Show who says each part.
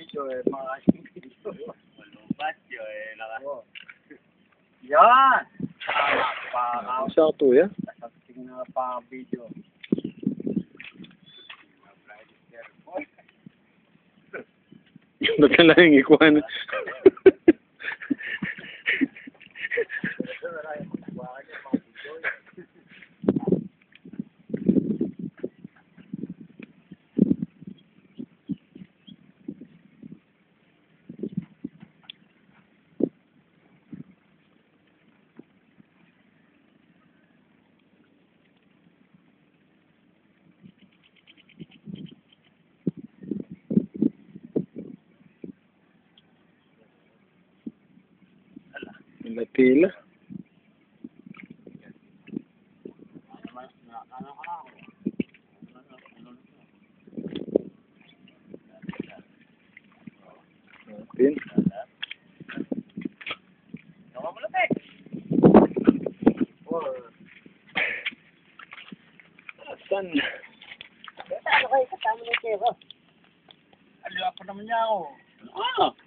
Speaker 1: video eh, mga video.
Speaker 2: Lubat yun eh.
Speaker 1: Yan! Tama pa.
Speaker 3: Sakto yan.
Speaker 1: Kasasting na pa video.
Speaker 3: Ba't ka lang ikuhan? Tila. Pin. Saan?
Speaker 1: Ano kayo kasama ng Tero?
Speaker 2: Aliwa ko naman niya ako.
Speaker 1: Ah!